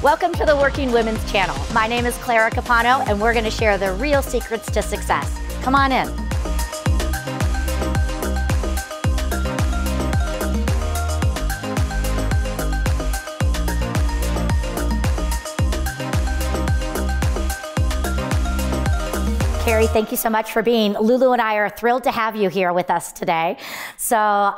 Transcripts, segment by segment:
Welcome to the Working Women's Channel. My name is Clara Capano, and we're going to share the real secrets to success. Come on in. Carrie, thank you so much for being. Lulu and I are thrilled to have you here with us today. So,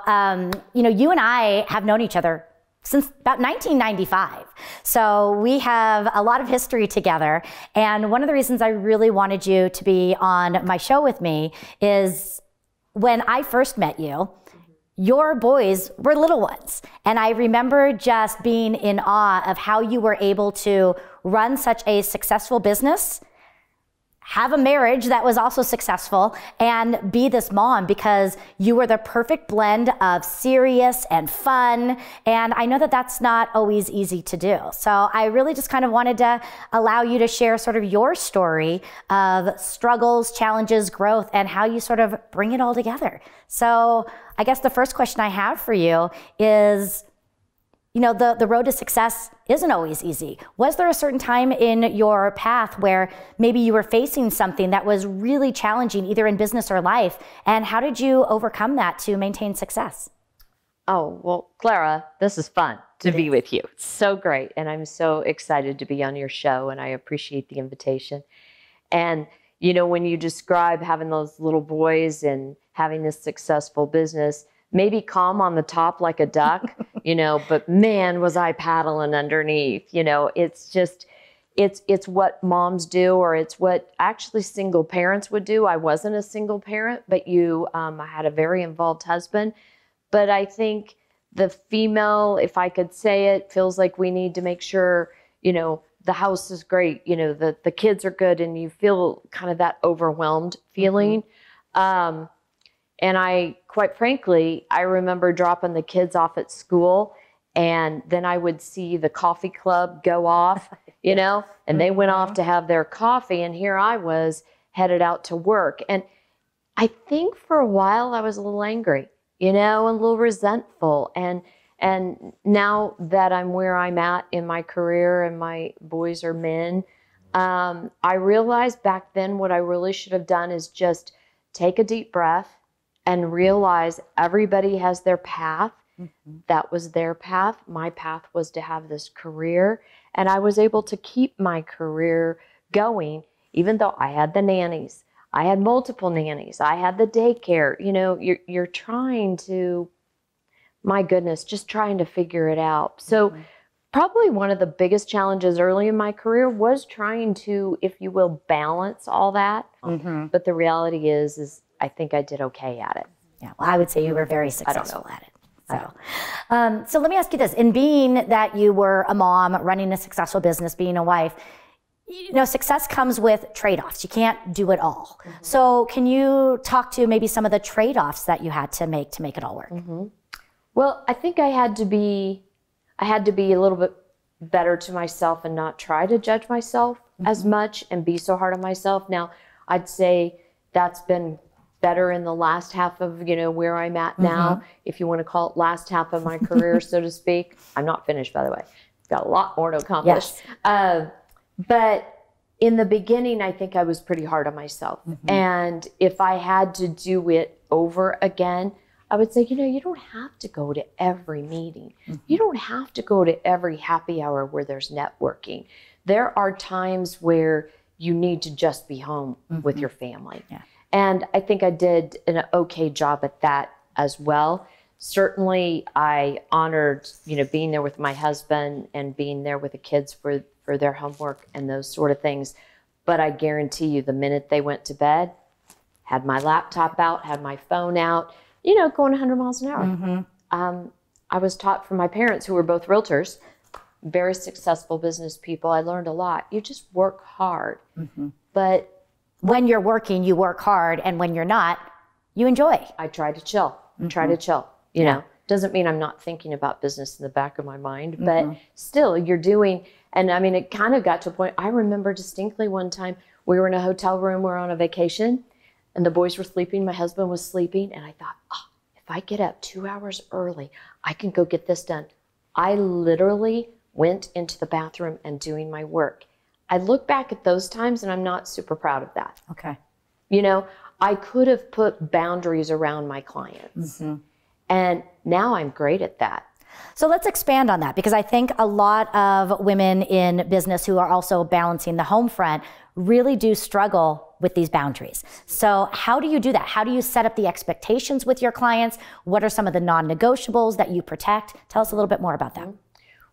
you and I have known each other since about 1995. So we have a lot of history together. And one of the reasons I really wanted you to be on my show with me is when I first met you, your boys were little ones. And I remember just being in awe of how you were able to run such a successful business, have a marriage that was also successful, and be this mom, because you were the perfect blend of serious and fun. And I know that that's not always easy to do. So I really just kind of wanted to allow you to share sort of your story of struggles, challenges, growth, and how you sort of bring it all together. So I guess the first question I have for you is, the road to success isn't always easy. Was there a certain time in your path where maybe you were facing something that was really challenging, either in business or life? And how did you overcome that to maintain success? Oh, well, Clara, this is fun to be with you. It's so great. And I'm so excited to be on your show, and I appreciate the invitation. And, when you describe having those little boys and having this successful business, maybe calm on the top like a duck, but man, was I paddling underneath. It's just, it's what moms do, or it's what actually single parents would do. I wasn't a single parent, but I had a very involved husband. But I think the female, if I could say it, feels like we need to make sure, the house is great, the kids are good, and you feel kind of that overwhelmed feeling. Mm-hmm. And quite frankly, I remember dropping the kids off at school, and then I would see the coffee club go off, and they went off to have their coffee, and here I was headed out to work. And I think for a while I was a little angry, and a little resentful. And now that I'm where I'm at in my career and my boys are men, I realized back then what I really should have done is just take a deep breath and realize everybody has their path. Mm-hmm. That was their path. My path was to have this career. And I was able to keep my career going, even though I had the nannies. I had multiple nannies. I had the daycare. You're trying to, my goodness, just trying to figure it out. So probably one of the biggest challenges early in my career was trying to, if you will, balance all that. Mm-hmm. But the reality is I think I did okay at it. Yeah, well, I would say you were very successful at it. So let me ask you this. In being that you were a mom, running a successful business, being a wife, success comes with trade-offs. You can't do it all. Mm-hmm. So can you talk to maybe some of the trade-offs that you had to make it all work? Mm-hmm. Well, I think I had to be a little bit better to myself and not try to judge myself as much and be so hard on myself. Now, I'd say that's been better in the last half of, where I'm at now, if you want to call it last half of my career, so to speak. I'm not finished, by the way. Got a lot more to accomplish. Yes. But in the beginning, I think I was pretty hard on myself. Mm-hmm. And if I had to do it over again, I would say, you don't have to go to every meeting. Mm-hmm. You don't have to go to every happy hour where there's networking. There are times where you need to just be home with your family. Yeah. And I think I did an okay job at that as well. Certainly, I honored, being there with my husband and being there with the kids for their homework and those sort of things. But I guarantee you, the minute they went to bed, had my laptop out, had my phone out, going 100 miles an hour. Mm-hmm. I was taught from my parents, who were both realtors, very successful business people. I learned a lot. You just work hard. Mm-hmm. But when you're working, you work hard, and when you're not, you enjoy. I try to chill. You know. Doesn't mean I'm not thinking about business in the back of my mind, but still you're doing, and I mean, it kind of got to a point, I remember distinctly one time we were in a hotel room, we were on a vacation, and the boys were sleeping, my husband was sleeping, and I thought, if I get up 2 hours early, I can go get this done. I literally went into the bathroom and doing my work. I look back at those times and I'm not super proud of that. Okay. You know, I could have put boundaries around my clients. And now I'm great at that. So let's expand on that, because I think a lot of women in business who are also balancing the home front really do struggle with these boundaries. So how do you do that? How do you set up the expectations with your clients? What are some of the non-negotiables that you protect? Tell us a little bit more about that.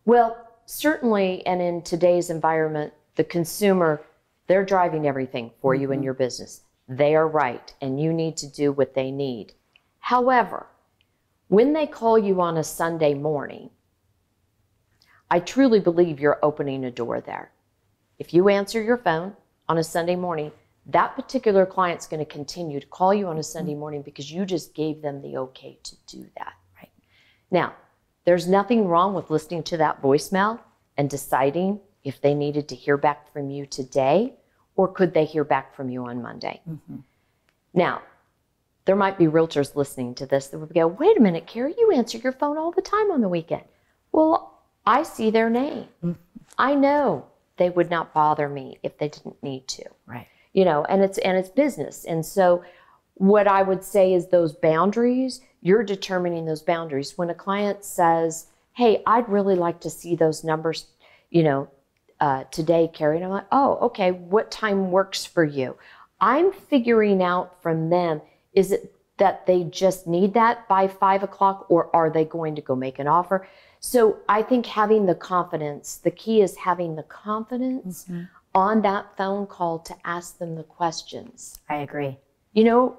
Well, certainly, and in today's environment, the consumer, they're driving everything for you in your business. They are right, and you need to do what they need. However, when they call you on a Sunday morning, I truly believe you're opening a door there. If you answer your phone on a Sunday morning, that particular client's going to continue to call you on a Sunday morning because you just gave them the okay to do that. Right. Now, there's nothing wrong with listening to that voicemail and deciding if they needed to hear back from you today or could they hear back from you on Monday. Now, there might be realtors listening to this that would go, wait a minute, Carrie, you answer your phone all the time on the weekend. Well, I see their name. I know they would not bother me if they didn't need to. Right. You know, and it's business. And so what I would say is those boundaries, you're determining those boundaries. When a client says, hey, I'd really like to see those numbers, you know, today, Carrie, and I'm like, oh, okay, what time works for you? I'm figuring out from them, is it that they just need that by 5 o'clock, or are they going to go make an offer? So I think having the confidence, the key is having the confidence on that phone call to ask them the questions. I agree. You know,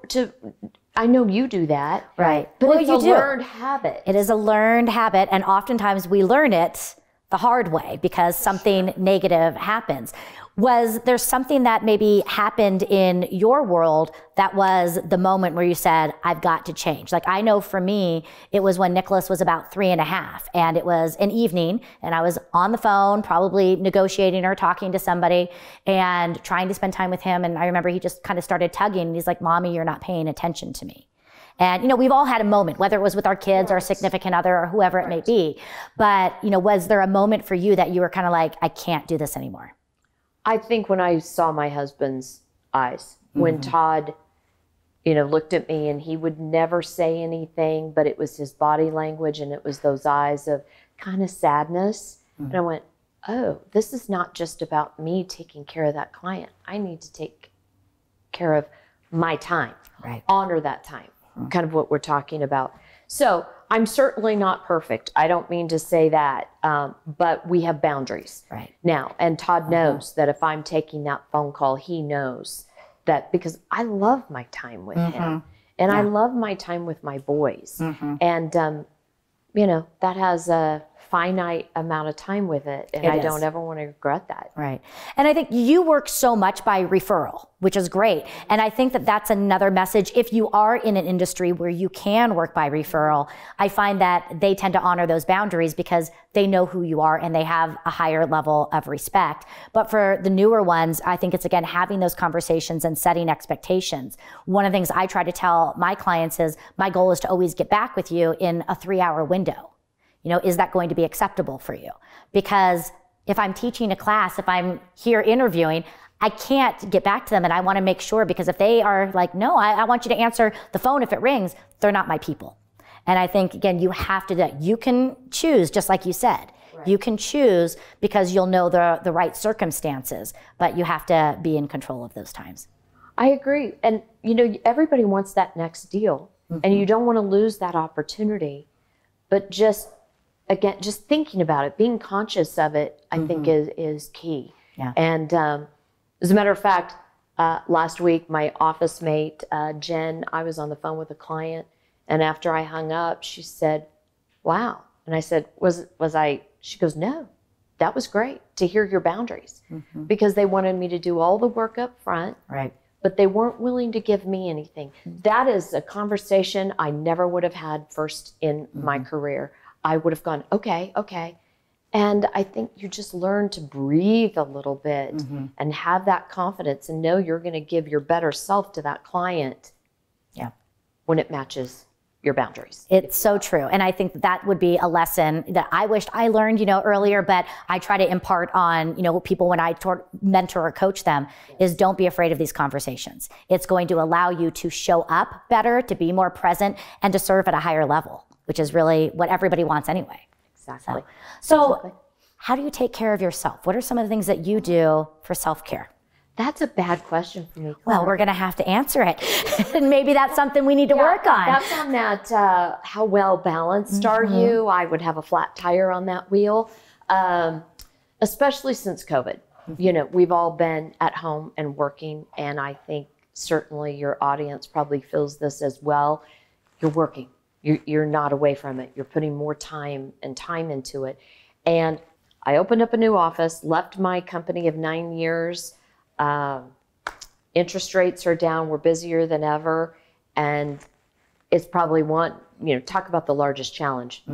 I know you do that. Right. But Well, it's a learned habit. It is a learned habit, and oftentimes we learn it the hard way because something negative happens. Was there something that maybe happened in your world that was the moment where you said, I've got to change? Like, I know for me, it was when Nicholas was about 3.5, and it was an evening, and I was on the phone, probably negotiating or talking to somebody and trying to spend time with him. And I remember he just kind of started tugging, and he's like, Mommy, you're not paying attention to me. And, you know, we've all had a moment, whether it was with our kids, our significant other, or whoever it may be. But, you know, was there a moment for you that you were kind of like, I can't do this anymore? I think when I saw my husband's eyes, when Todd, you know, looked at me, and he would never say anything, but it was his body language and it was those eyes of kind of sadness. And I went, oh, this is not just about me taking care of that client. I need to take care of my time, honor that time, kind of what we're talking about. So I'm certainly not perfect. I don't mean to say that, but we have boundaries now. And Todd knows that if I'm taking that phone call, he knows that, because I love my time with him, and I love my time with my boys. And, you know, that has a finite amount of time with it, and I don't ever want to regret that. Right. And I think you work so much by referral, which is great. And I think that that's another message. If you are in an industry where you can work by referral, I find that they tend to honor those boundaries because they know who you are and they have a higher level of respect. But for the newer ones, I think it's, again, having those conversations and setting expectations. One of the things I try to tell my clients is my goal is to always get back with you in a 3-hour window. You know, is that going to be acceptable for you? Because if I'm teaching a class, if I'm here interviewing, I can't get back to them, and I want to make sure, because if they are like, no, I want you to answer the phone if it rings, they're not my people. And I think, again, you have to do that. You can choose, just like you said. You can choose because you'll know the right circumstances, but you have to be in control of those times. I agree. And, you know, everybody wants that next deal, and you don't want to lose that opportunity, but just thinking about it, being conscious of it, I think is key. And as a matter of fact, last week, my office mate, Jen, I was on the phone with a client, and after I hung up, she said, wow. And I said, was I? She goes, no, that was great to hear your boundaries, because they wanted me to do all the work up front, but they weren't willing to give me anything. That is a conversation I never would have had first in my career. I would have gone, okay. And I think you just learn to breathe a little bit and have that confidence and know you're going to give your better self to that client when it matches your boundaries. It's so true. And I think that would be a lesson that I wished I learned, earlier, but I try to impart on, people when I mentor or coach them is don't be afraid of these conversations. It's going to allow you to show up better, to be more present, and to serve at a higher level, which is really what everybody wants anyway. Exactly. So how do you take care of yourself? What are some of the things that you do for self-care? That's a bad question for me. Well, we're going to have to answer it. And maybe that's something we need to work on. That's on that, how well balanced are you? I would have a flat tire on that wheel, especially since COVID. We've all been at home and working, and I think certainly your audience probably feels this as well. You're working. You're not away from it. You're putting more time into it. And I opened up a new office, left my company of 9 years. Interest rates are down. We're busier than ever. And it's probably talk about the largest challenge.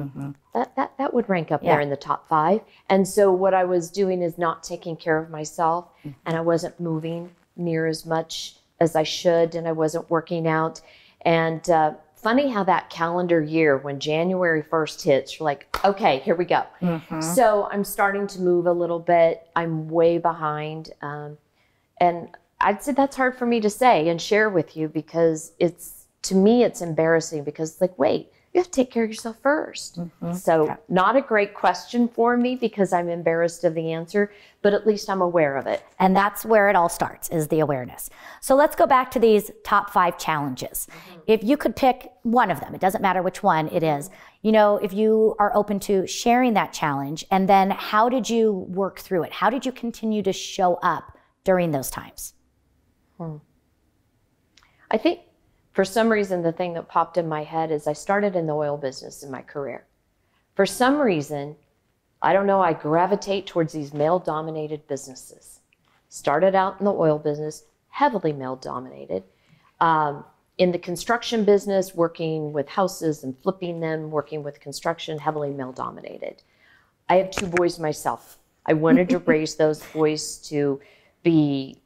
That would rank up there in the top 5. And so what I was doing is not taking care of myself, and I wasn't moving near as much as I should, and I wasn't working out. And funny how that calendar year, when January 1st hits, you're like, okay, here we go. So I'm starting to move a little bit. I'm way behind. And I'd say that's hard for me to say and share with you, because to me, it's embarrassing, because it's like, wait, you have to take care of yourself first. So not a great question for me, because I'm embarrassed of the answer, but at least I'm aware of it. And that's where it all starts, is the awareness. So let's go back to these top 5 challenges. If you could pick one of them, it doesn't matter which one it is, if you are open to sharing that challenge, and then how did you work through it? How did you continue to show up during those times? I think for some reason, the thing that popped in my head is I started in the oil business in my career. For some reason, I don't know, I gravitate towards these male-dominated businesses. Started out in the oil business, heavily male-dominated. In the construction business, working with houses and flipping them, working with construction, heavily male-dominated. I have 2 boys myself. I wanted to raise those boys to be,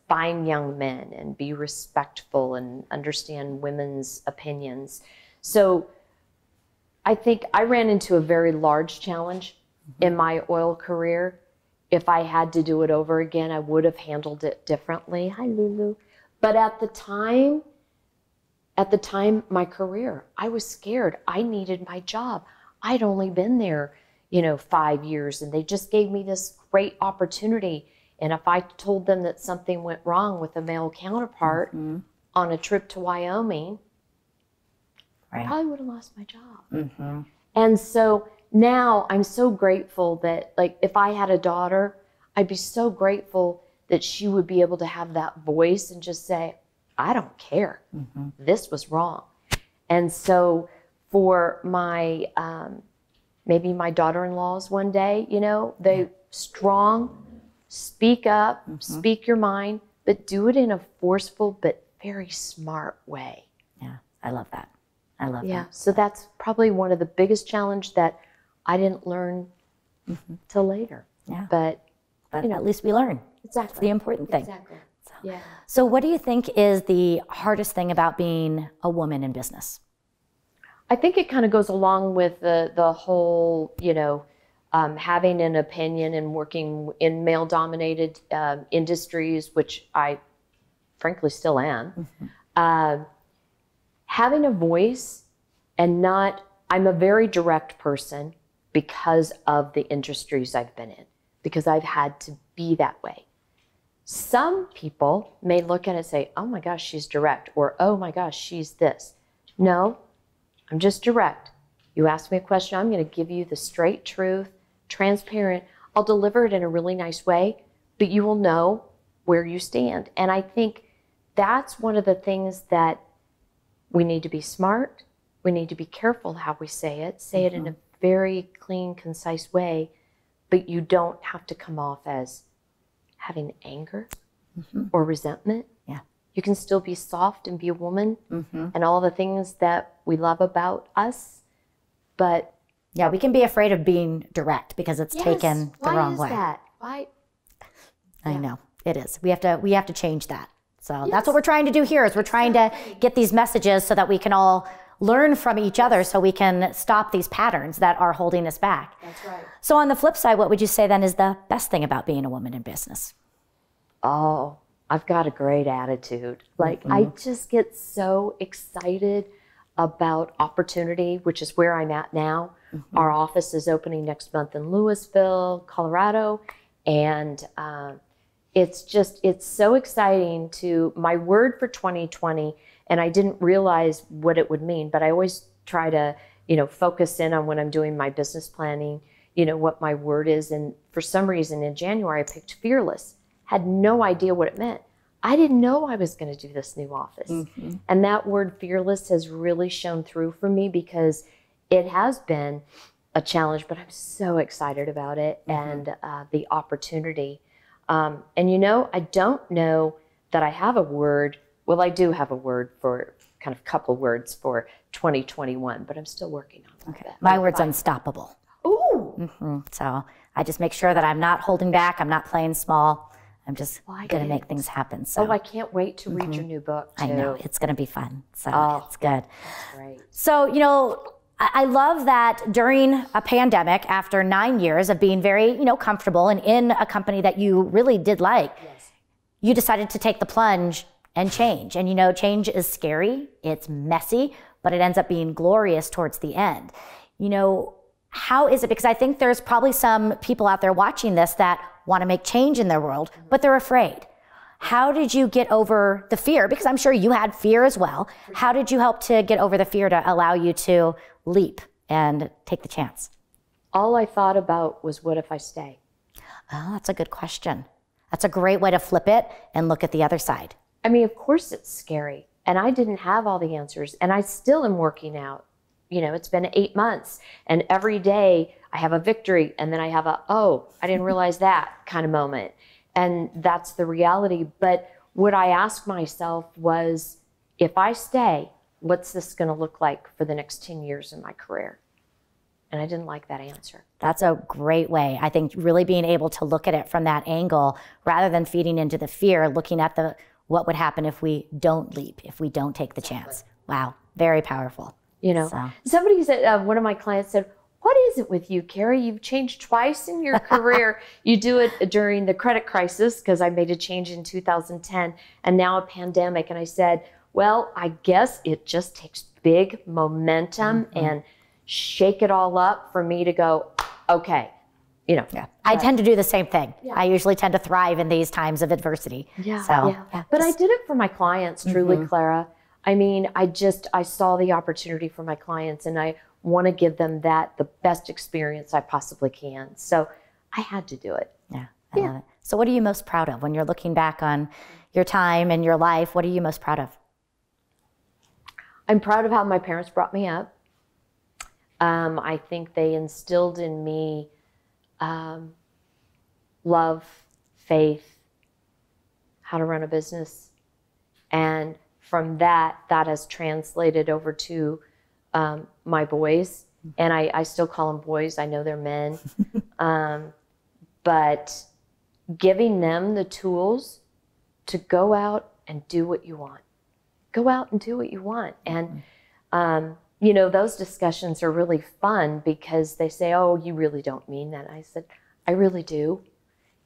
fine young men and be respectful and understand women's opinions. So I think I ran into a very large challenge in my oil career. If I had to do it over again, I would have handled it differently. Hi, Lulu. But at the time, my career, I was scared. I needed my job. I'd only been there, 5 years, and they just gave me this great opportunity. And if I told them that something went wrong with a male counterpart on a trip to Wyoming, I probably would have lost my job. And so now I'm so grateful that, if I had a daughter, I'd be so grateful that she would be able to have that voice and just say, I don't care. This was wrong. And so for my, maybe my daughter-in-laws one day, they strong, speak up, speak your mind, but do it in a forceful but very smart way. Yeah, I love that. I love that. So that's probably one of the biggest challenges that I didn't learn till later. Yeah. But at least we learn. Exactly. That's the important thing. Exactly. So what do you think is the hardest thing about being a woman in business? I think it kind of goes along with the whole, having an opinion and working in male-dominated industries, which I frankly still am. Having a voice and I'm a very direct person because of the industries I've been in, because I've had to be that way. Some people may look at it and say, oh my gosh, she's direct, or oh my gosh, she's this. No, I'm just direct. You ask me a question, I'm going to give you the straight truth, transparent. I'll deliver it in a really nice way, but you will know where you stand. And I think that's one of the things that we need to be smart. We need to be careful how we say it in a very clean, concise way, but you don't have to come off as having anger or resentment. Yeah. You can still be soft and be a woman and all the things that we love about us, but yeah, we can be afraid of being direct because it's taken the wrong way. Why is that? Why? I know it is. We have to change that. So that's what we're trying to do here. Is we're trying to get these messages so that we can all learn from each other so we can stop these patterns that are holding us back. That's right. So on the flip side, what would you say then is the best thing about being a woman in business? Oh, I've got a great attitude. Like, I just get so excited about opportunity, which is where I'm at now. Our office is opening next month in Louisville, Colorado. And it's so exciting my word for 2020, and I didn't realize what it would mean, but I always try to, focus in on when I'm doing my business planning, what my word is. And for some reason in January, I picked fearless. Had no idea what it meant. I didn't know I was going to do this new office. And that word fearless has really shown through for me, because it has been a challenge, but I'm so excited about it and the opportunity. And I don't know that I have a word. Well, I do have a word for kind of couple words for 2021, but I'm still working on that. My word's unstoppable. Ooh. So I just make sure that I'm not holding back. I'm not playing small. I'm just going to make things happen. So I can't wait to read your new book, too. I know. It's going to be fun. So it's good. That's great. So, I love that during a pandemic, after 9 years of being very, comfortable and in a company that you really did like, you decided to take the plunge and change. And, change is scary. It's messy, but it ends up being glorious towards the end. How is it? Because I think there's probably some people out there watching this that want to make change in their world, but they're afraid. How did you get over the fear? Because I'm sure you had fear as well. How did you help to get over the fear to allow you to leap and take the chance? All I thought about was, what if I stay? Oh, that's a good question. That's a great way to flip it and look at the other side. I mean, of course it's scary. And I didn't have all the answers. And I still am working out. It's been 8 months. And every day I have a victory. And then I have I didn't realize that kind of moment. And that's the reality. But what I asked myself was, if I stay, what's this going to look like for the next 10 years in my career? And I didn't like that answer. That's a great way. I think really being able to look at it from that angle, rather than feeding into the fear, looking at what would happen if we don't leap, if we don't take the chance. Wow, very powerful. Somebody said, one of my clients said, "What is it with you, Carrie? You've changed twice in your career. You do it during the credit crisis," because I made a change in 2010, and now a pandemic. And I said, well, I guess it just takes big momentum and shake it all up for me to go, okay, I tend to do the same thing. I usually tend to thrive in these times of adversity. But I did it for my clients, truly, Clara. I mean, I saw the opportunity for my clients, and I want to give them the best experience I possibly can. So I had to do it. I love it. So what are you most proud of when you're looking back on your time and your life? What are you most proud of? I'm proud of how my parents brought me up. I think they instilled in me love, faith, how to run a business. And from that has translated over to my boys. And I still call them boys. I know they're men. But giving them the tools to go out and do what you want. Go out and do what you want. And, those discussions are really fun, because they say, oh, you really don't mean that. I said, I really do.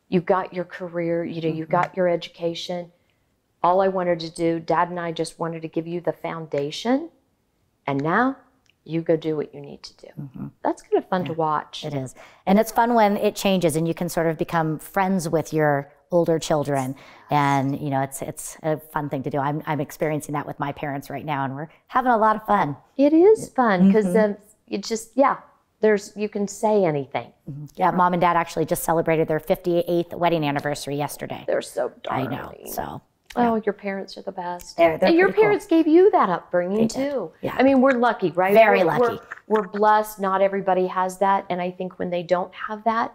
You got your career, you got your education. All I wanted to do, Dad and I just wanted to give you the foundation. And now you go do what you need to do. That's kind of fun to watch. It is. And it's fun when it changes and you can sort of become friends with your older children. And, it's a fun thing to do. I'm experiencing that with my parents right now, and we're having a lot of fun. It is fun, because you can say anything. Yeah, Mom and Dad actually just celebrated their 58th wedding anniversary yesterday. They're so darling. I know, so. Oh, your parents are the best. They're and your parents cool. gave you that upbringing too. Yeah. I mean, we're lucky, right? Very lucky. We're blessed. Not everybody has that. And I think when they don't have that,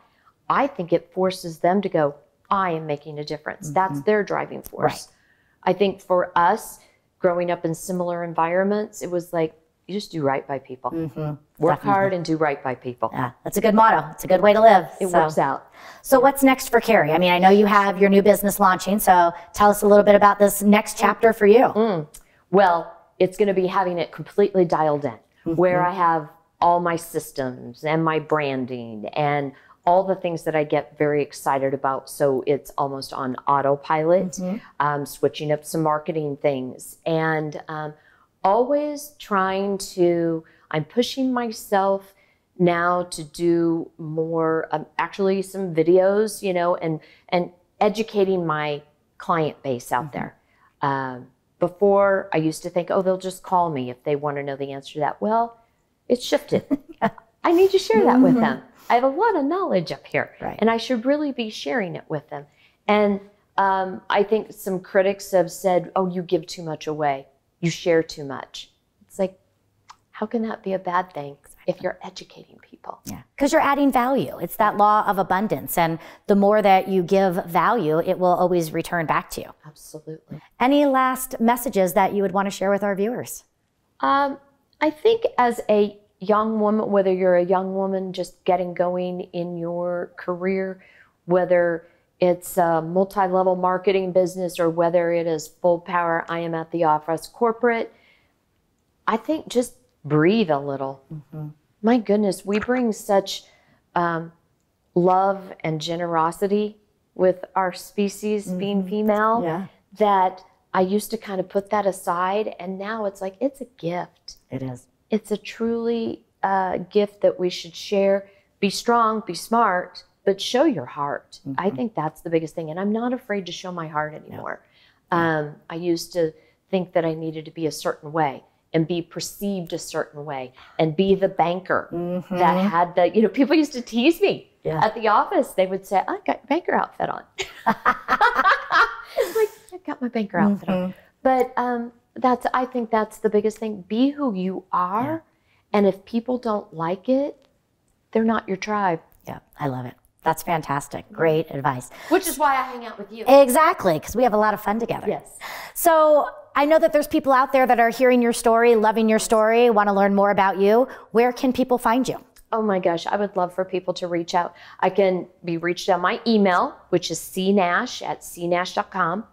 I think it forces them to go, I am making a difference. That's their driving force. Right. I think for us, growing up in similar environments, it was like, you just do right by people. Work hard and do right by people. Yeah, that's a good motto. It's a good way to live. It works out. So what's next for Carrie? I mean, I know you have your new business launching, so tell us a little bit about this next chapter for you. Well, it's going to be having it completely dialed in, where I have all my systems and my branding and all the things that I get very excited about. So it's almost on autopilot, switching up some marketing things, and always trying to, I'm pushing myself now to do more, actually some videos, you know, and educating my client base out there. Before, I used to think, oh, they'll just call me if they want to know the answer to that. Well, it's shifted. I need to share that with them. I have a lot of knowledge up here, and I should really be sharing it with them. And I think some critics have said, oh, you give too much away. You share too much. It's like, how can that be a bad thing if you're educating people? Yeah, because you're adding value. It's that law of abundance. And the more that you give value, it will always return back to you. Absolutely. Any last messages that you would want to share with our viewers? I think as a young woman, whether you're a young woman just getting going in your career, whether it's a multi-level marketing business or whether it is full power, I am at the office corporate, I think just breathe a little. My goodness, we bring such love and generosity with our species being female that I used to kind of put that aside, and now it's like, it's a gift. It is. It's a truly gift that we should share. Be strong, be smart, but show your heart. I think that's the biggest thing. And I'm not afraid to show my heart anymore. I used to think that I needed to be a certain way and be perceived a certain way and be the banker that had the, you know, people used to tease me at the office. They would say, I got your banker outfit on. It's like, I got my banker outfit on. But I think that's the biggest thing. Be who you are. And if people don't like it, they're not your tribe. Yeah, I love it. That's fantastic. Great advice. Which is why I hang out with you. Exactly, because we have a lot of fun together. Yes. So I know that there's people out there that are hearing your story, loving your story, want to learn more about you. Where can people find you? Oh my gosh, I would love for people to reach out. I can be reached on my email, which is cnash@cnash.com,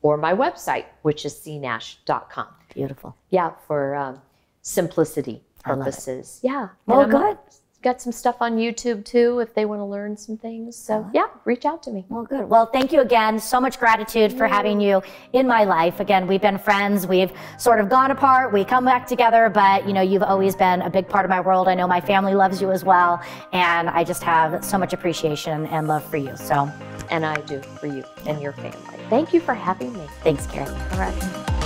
or my website, which is cnash.com. Beautiful. Yeah, for simplicity purposes. Yeah. Well, good. Got some stuff on YouTube too if they want to learn some things. So yeah, reach out to me. Well, good. Well, thank you again. So much gratitude for having you in my life. Again, we've been friends. We've sort of gone apart. We come back together, but you know, you've always been a big part of my world. I know my family loves you as well, and I just have so much appreciation and love for you. So, and I do for you and your family. Thank you for having me. Thanks, Carrie. All right.